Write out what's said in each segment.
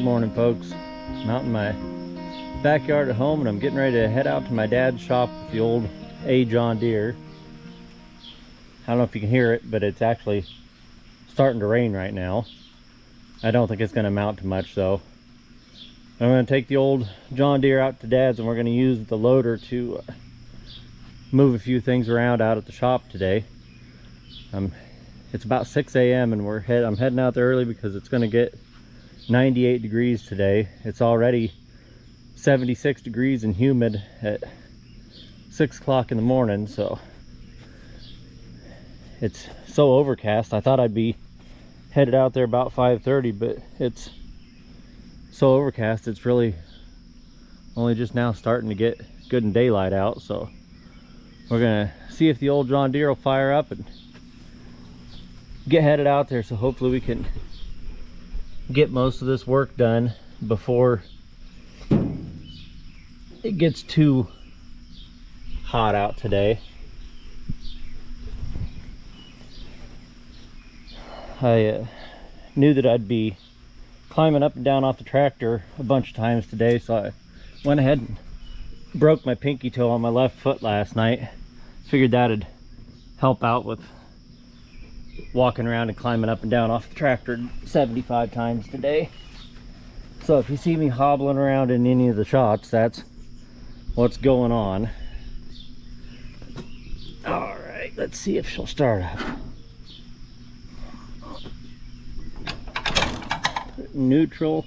Morning, folks. I'm out in my backyard at home and I'm getting ready to head out to my dad's shop with the old A John Deere. I don't know if you can hear it, but it's actually starting to rain right now. I don't think it's going to amount to much though. I'm going to take the old John Deere out to dad's and we're going to use the loader to move a few things around out at the shop today. It's about 6 a.m. and I'm heading out there early because it's going to get 98 degrees today. It's already 76 degrees and humid at 6 o'clock in the morning, so it's so overcast. I thought I'd be headed out there about 5:30, but it's so overcast it's really only just now starting to get good and daylight out. So we're gonna see if the old John Deere will fire up and get headed out there, so hopefully we can get most of this work done before it gets too hot out today. I knew that I'd be climbing up and down off the tractor a bunch of times today, so I went ahead and broke my pinky toe on my left foot last night. Figured that'd help out with walking around and climbing up and down off the tractor 75 times today. So if you see me hobbling around in any of the shots, that's what's going on. All right, let's see if she'll start up. Neutral.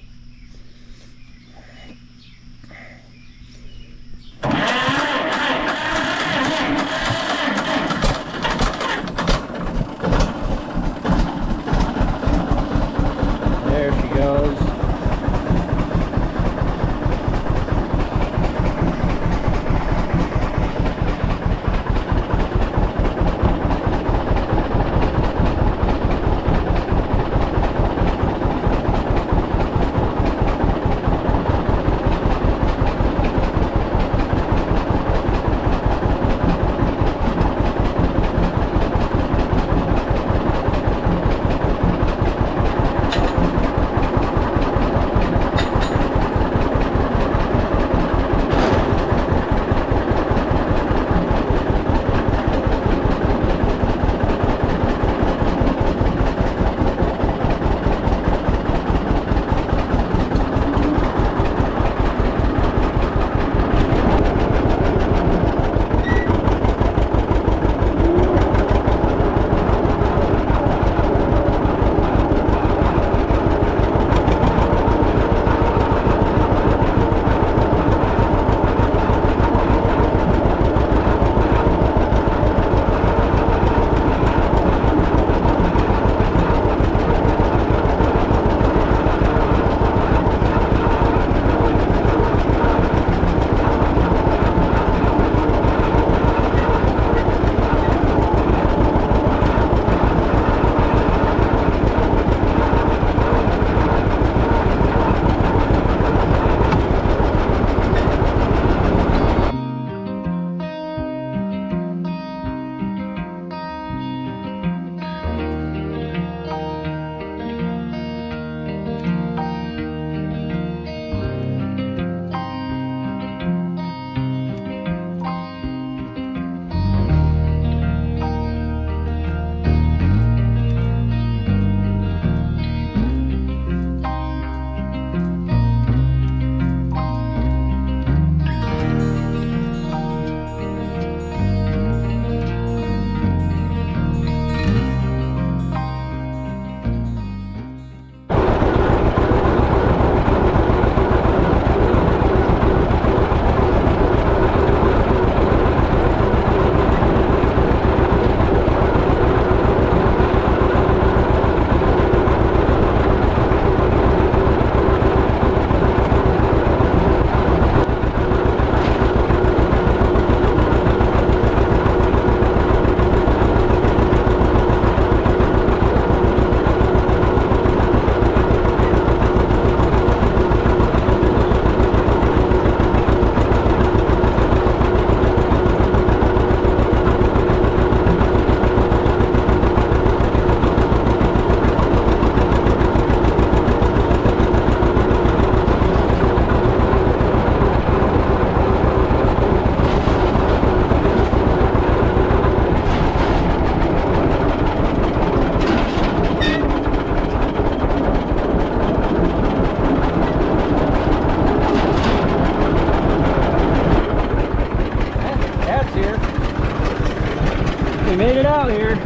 out here.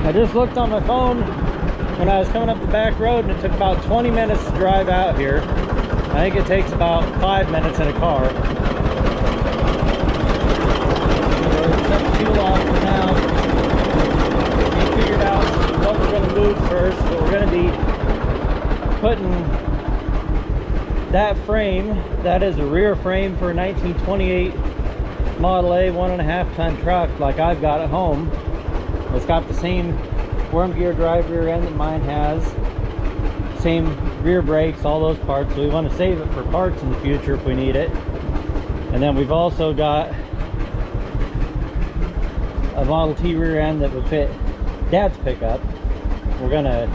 I just looked on my phone when I was coming up the back road, and it took about 20 minutes to drive out here. I think it takes about 5 minutes in a car. Shut the fuel off for now. We figured out what we're going to move first, but we're going to be putting that frame, that is a rear frame for a 1928 Model A 1.5 ton truck like I've got at home. It's got the same worm gear drive rear end that mine has, same rear brakes, all those parts. So we want to save it for parts in the future if we need it. And then we've also got a Model T rear end that would fit Dad's pickup. We're gonna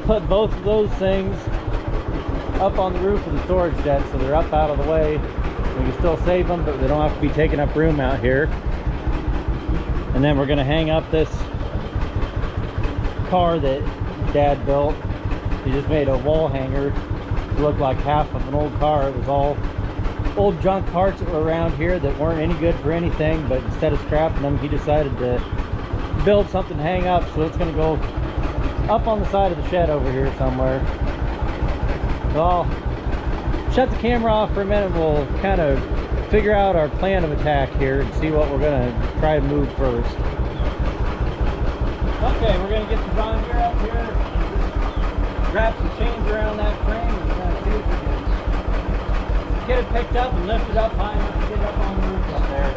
put both of those things up on the roof of the storage shed, so they're up out of the way. We can still save them, but they don't have to be taking up room out here. And then we're gonna hang up this car that Dad built. He just made a wall hanger to look like half of an old car. It was all old junk parts that were around here that weren't any good for anything, but instead of scrapping them, he decided to build something to hang up. So it's going to go up on the side of the shed over here somewhere. So I'll shut the camera off for a minute. We'll kind of figure out our plan of attack here and see what we're going to try to move first. Okay, we're going to get the John Deere up here, wrap some chains around that frame, and we're going to see if we can get it picked up and lift it up high enough to get it up on the roof up there.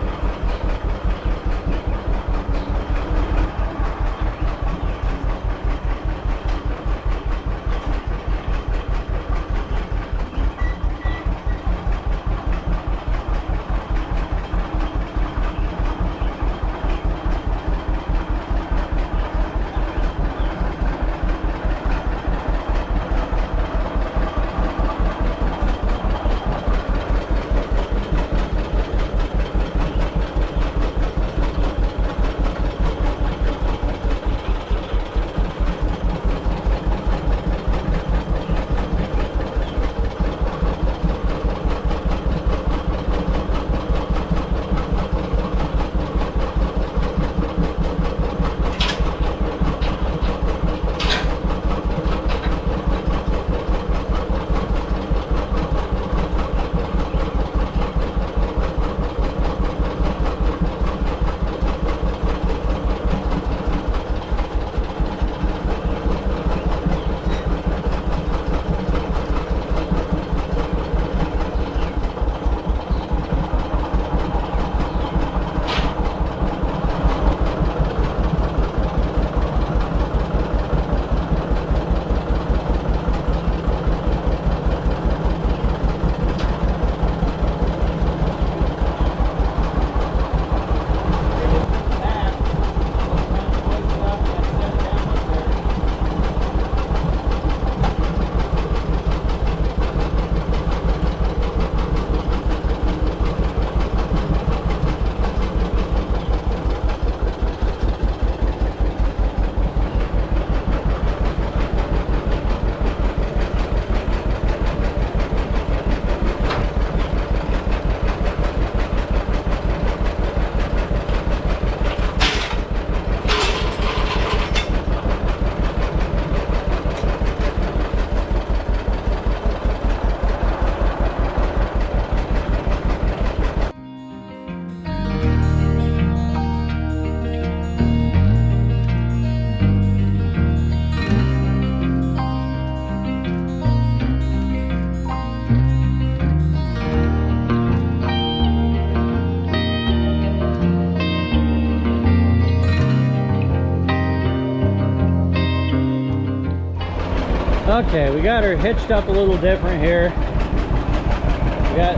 Okay, we got her hitched up a little different here. We got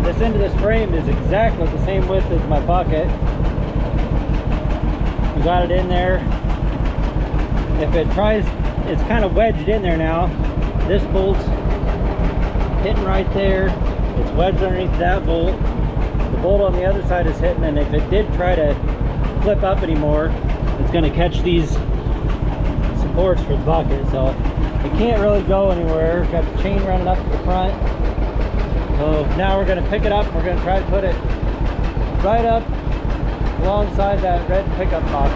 this end of this frame is exactly the same width as my bucket. We got it in there. If it tries, it's kind of wedged in there now. This bolt's hitting right there. It's wedged underneath that bolt. The bolt on the other side is hitting, and if it did try to flip up anymore, it's going to catch these supports for the bucket, so it can't really go anywhere. Got the chain running up to the front. So now we're going to pick it up. We're going to try to put it right up alongside that red pickup box.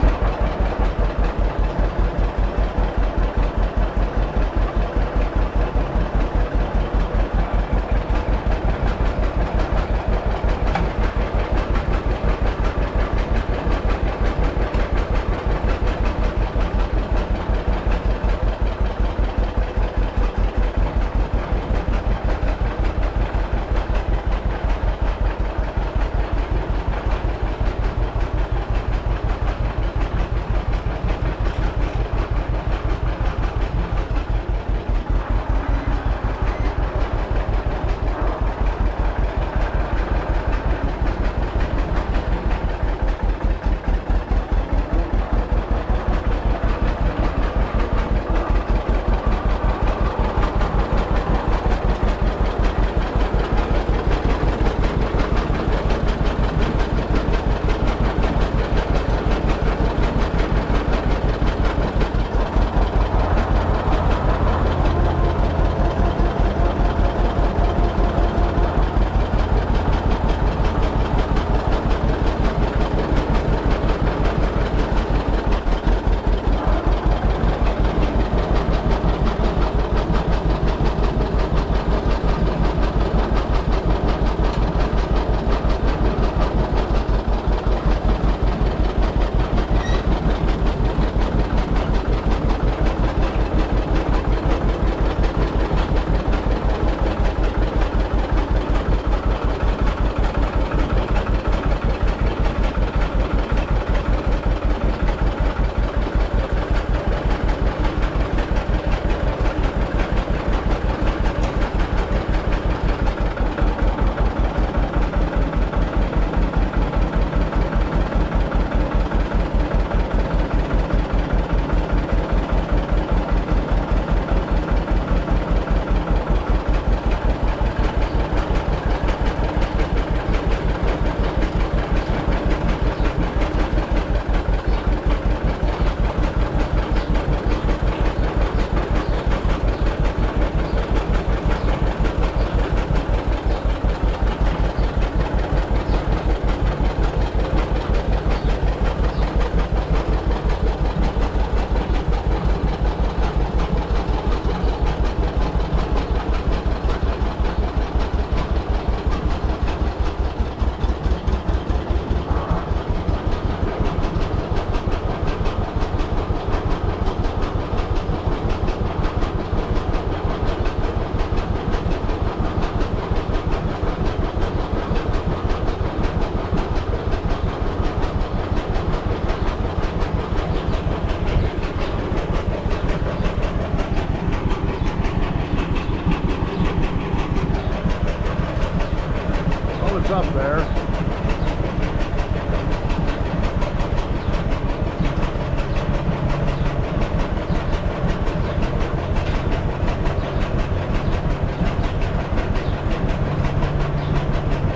Up there.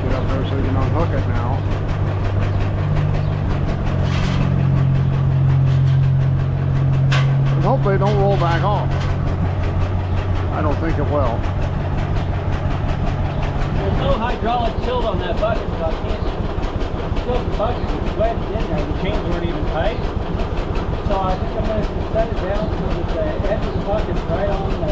Get up there so you can unhook it now. And hopefully it don't roll back off. I don't think it will. There's no hydraulic tilt on that bucket, so I can't tilt the bucket. It's wedged in there. The chains weren't even tight. So I think I'm going to set it down so that the edge of the bucket's right on the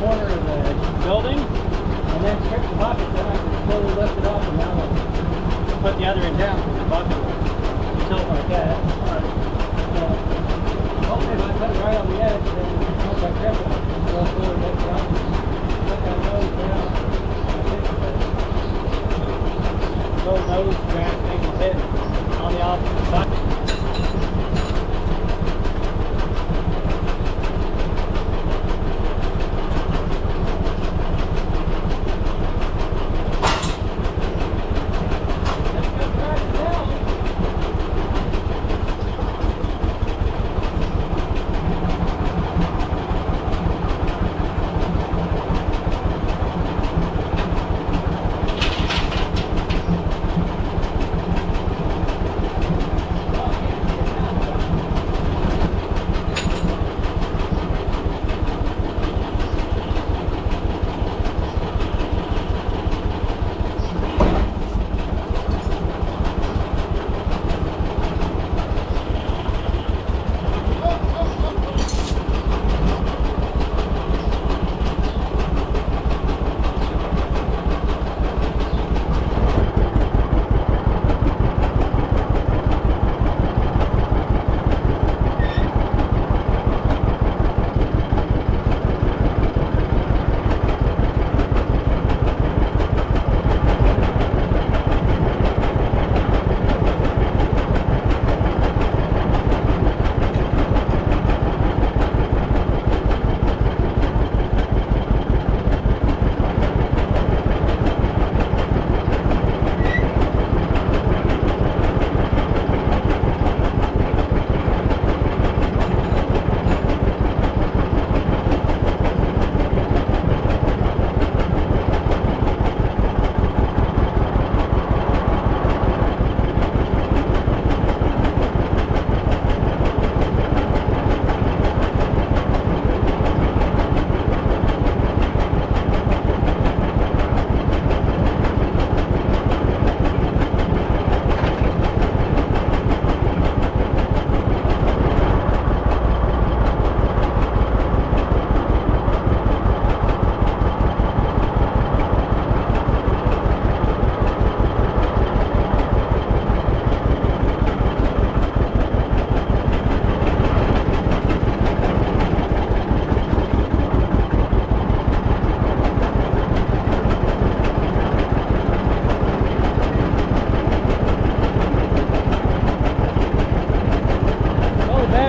corner of the building, and then strip the bucket. Then I can slowly lift it up, and now I'll put the other end down because the bucket will tilt like that. Alright. So hopefully if I put it right on the edge, then once I grip it, it'll slowly lift it up. Put that nose down. Little nose grab thing is hit on the opposite side. Let's go track it down.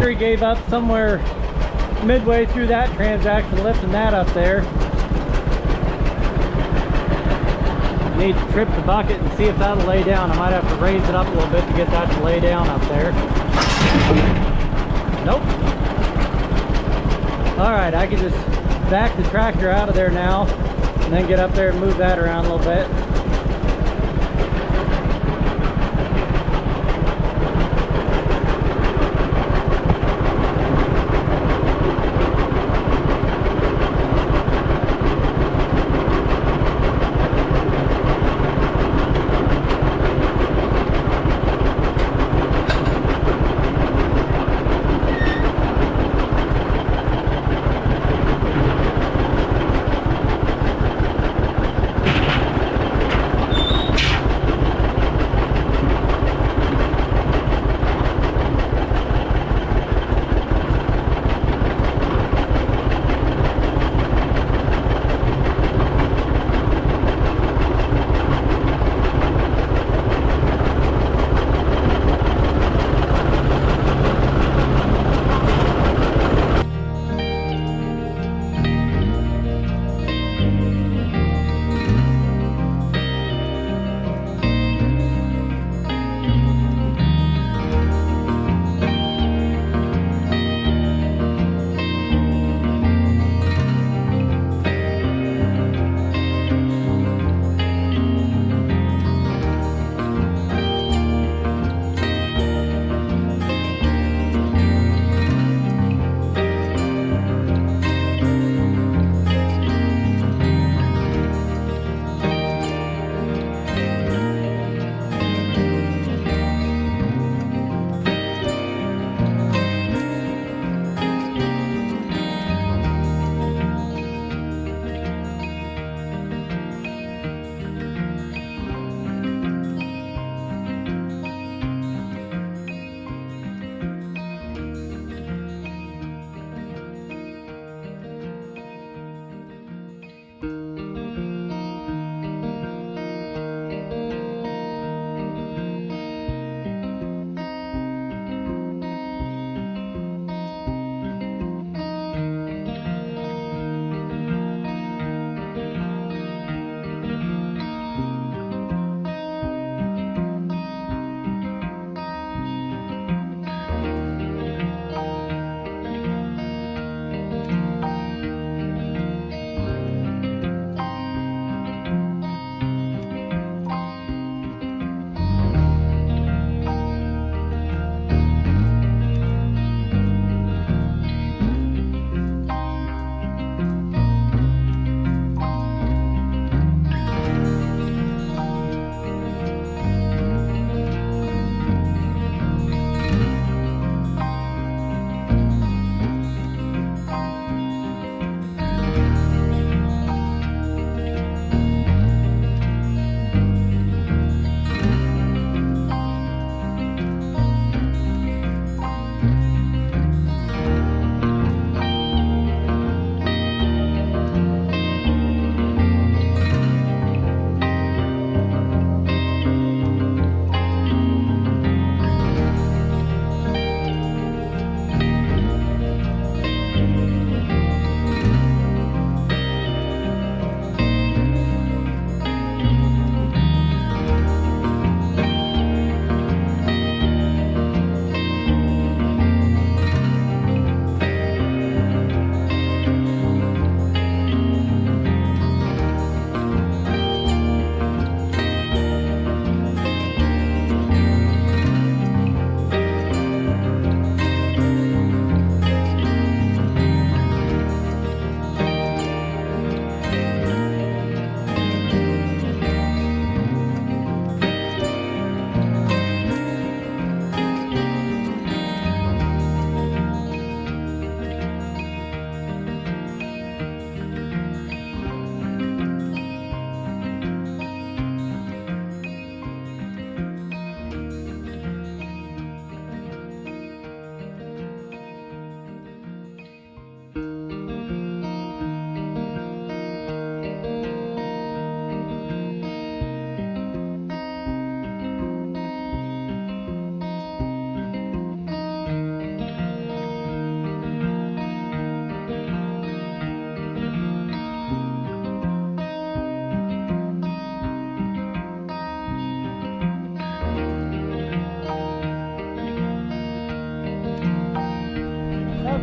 battery gave up somewhere midway through that transaction, lifting that up there. Need to trip the bucket and see if that'll lay down. I might have to raise it up a little bit to get that to lay down up there. Nope. Alright, I can just back the tractor out of there now and then get up there and move that around a little bit.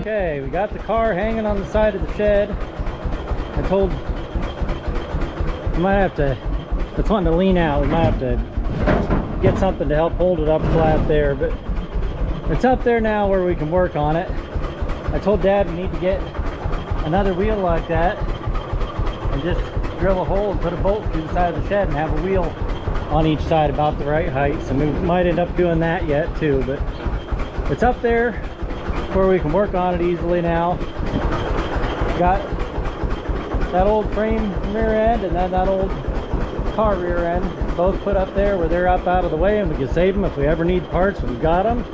Okay, we got the car hanging on the side of the shed. I told, we might have to, it's wanting to lean out. We might have to get something to help hold it up flat there, but it's up there now where we can work on it. I told Dad we need to get another wheel like that and just drill a hole and put a bolt through the side of the shed and have a wheel on each side about the right height. So we might end up doing that yet too, but it's up there where we can work on it easily now. Got that old frame rear end and then that old car rear end both put up there where they're up out of the way, and we can save them if we ever need parts. We've got them.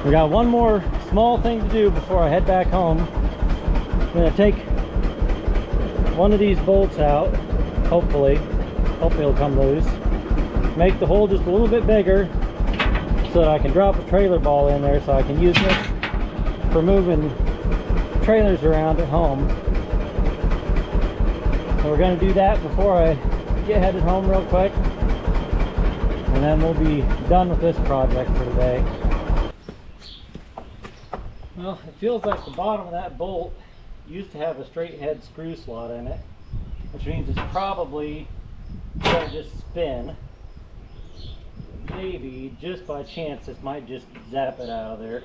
We got one more small thing to do before I head back home. I'm gonna take one of these bolts out, hopefully it'll come loose. Make the hole just a little bit bigger so that I can drop a trailer ball in there, so I can use this for moving trailers around at home. So we're going to do that before I get headed home real quick, and then we'll be done with this project for today. Well, it feels like the bottom of that bolt used to have a straight head screw slot in it, which means it's probably going to just spin. Maybe, just by chance, this might just zap it out of there.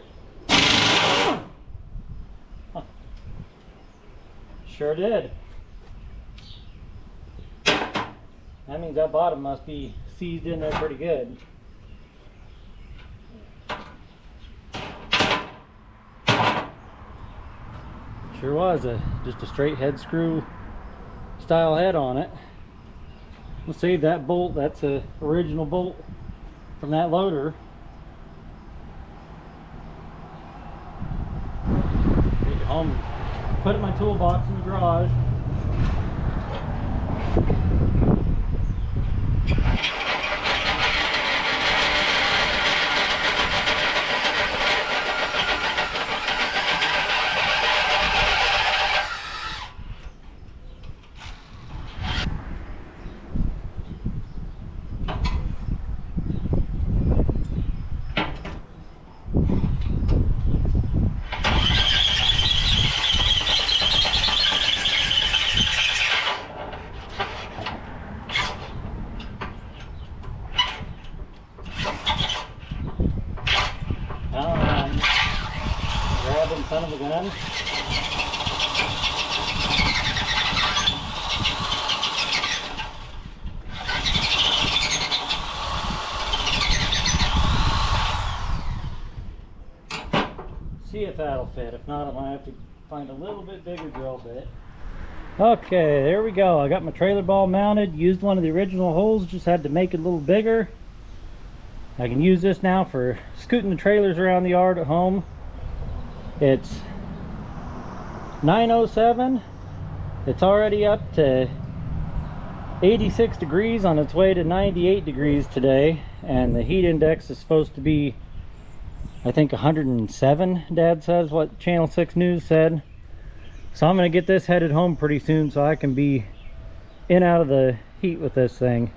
Huh. Sure did. That means that bottom must be seized in there pretty good. Sure was just a straight head screw style head on it. We'll save that bolt. That's a original bolt from that loader. Take it home, put it in my toolbox in the garage. Son of a gun. See if that'll fit. If not, I might have to find a little bit bigger drill bit. Okay, there we go. I got my trailer ball mounted. Used one of the original holes, just had to make it a little bigger. I can use this now for scooting the trailers around the yard at home. It's 9:07. It's already up to 86 degrees, on its way to 98 degrees today, and the heat index is supposed to be, I think, 107. Dad says, what Channel 6 News said. So I'm going to get this headed home pretty soon so I can be in out of the heat with this thing.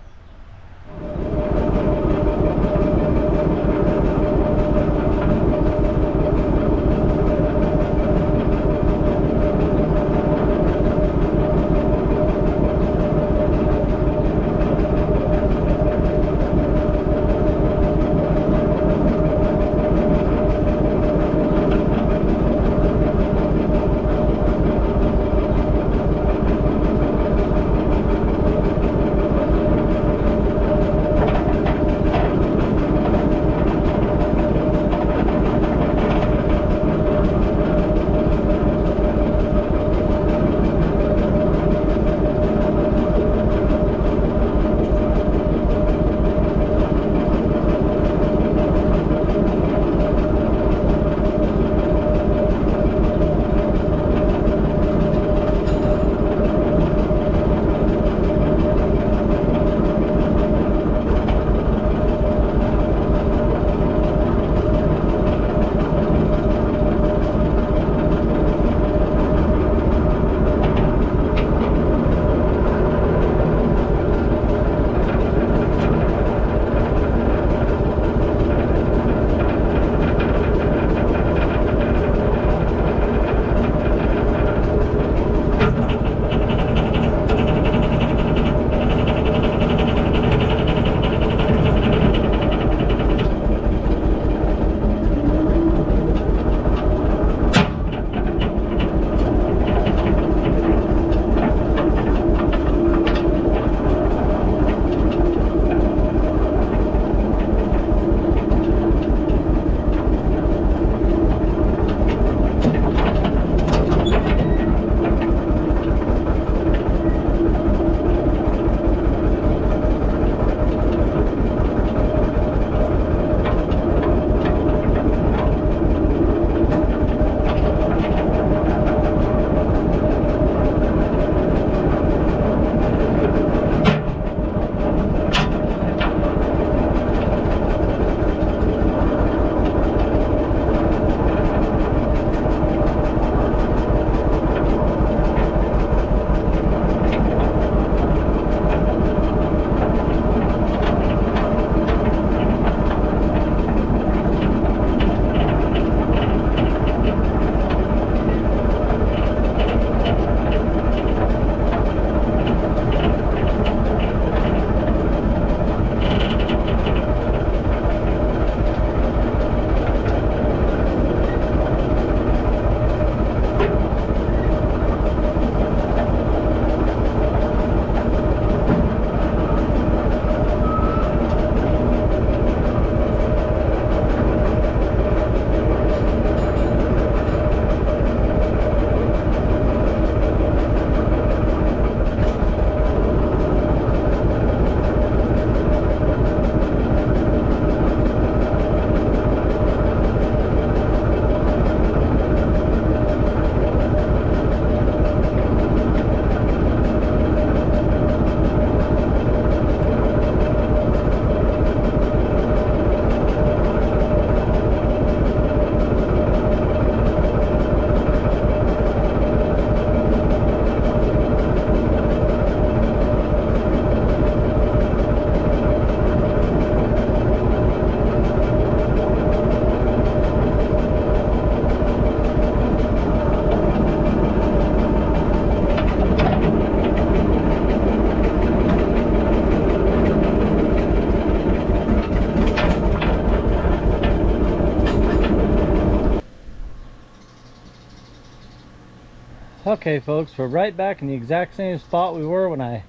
Okay folks, we're right back in the exact same spot we were when I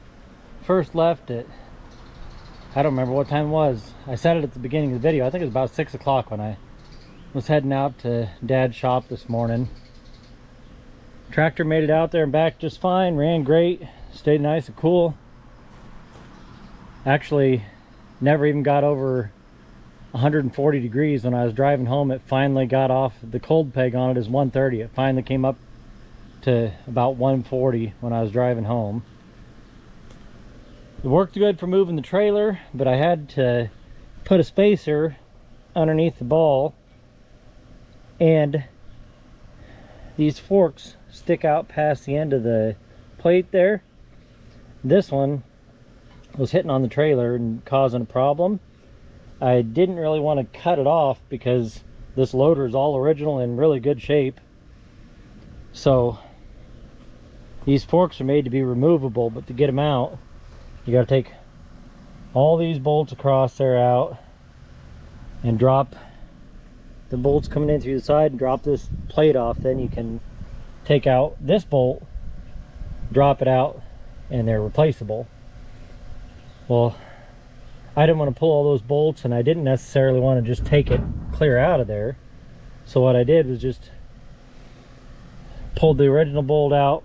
first left it. I don't remember what time it was. I said it at the beginning of the video. I think it was about 6 o'clock when I was heading out to Dad's shop this morning. Tractor made it out there and back just fine, ran great, stayed nice and cool. Actually, never even got over 140 degrees when I was driving home. It finally got off. The cold peg on it is 130. It finally came up to about 140 when I was driving home. It worked good for moving the trailer, but I had to put a spacer underneath the ball, and these forks stick out past the end of the plate there. This one was hitting on the trailer and causing a problem. I didn't really want to cut it off because this loader is all original in really good shape. So these forks are made to be removable, but to get them out, you got to take all these bolts across there out and drop the bolts coming in through the side and drop this plate off. Then you can take out this bolt, drop it out, and they're replaceable. Well, I didn't want to pull all those bolts, and I didn't necessarily want to just take it clear out of there. So what I did was just pulled the original bolt out,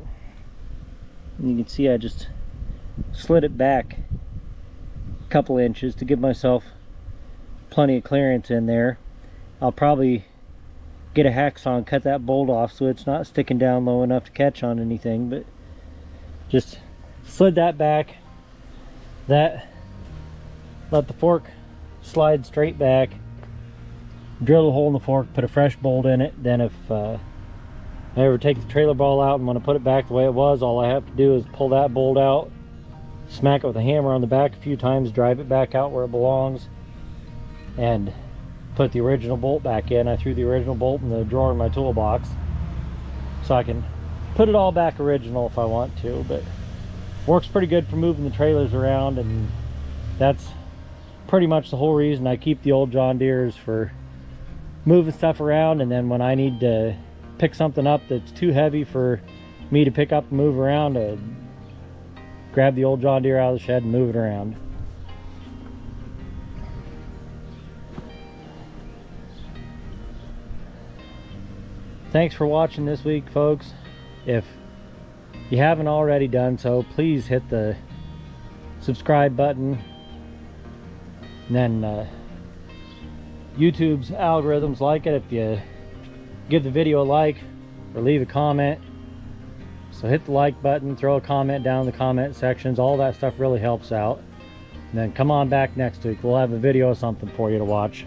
and you can see I just slid it back a couple inches to give myself plenty of clearance in there. I'll probably get a hacksaw and cut that bolt off so it's not sticking down low enough to catch on anything, but just slid that back. That let the fork slide straight back, drill a hole in the fork, put a fresh bolt in it. Then if I ever take the trailer ball out and want to put it back the way it was, all I have to do is pull that bolt out, smack it with a hammer on the back a few times, drive it back out where it belongs, and put the original bolt back in. I threw the original bolt in the drawer in my toolbox, so I can put it all back original if I want to. But works pretty good for moving the trailers around, and that's pretty much the whole reason I keep the old John Deeres, for moving stuff around. And then when I need to pick something up that's too heavy for me to pick up and move around, grab the old John Deere out of the shed and move it around. Thanks for watching this week, folks. If you haven't already done so, please hit the subscribe button. And then YouTube's algorithms like it if you give the video a like or leave a comment. So hit the like button, throw a comment down in the comment sections. All that stuff really helps out. And then come on back next week. We'll have a video or something for you to watch.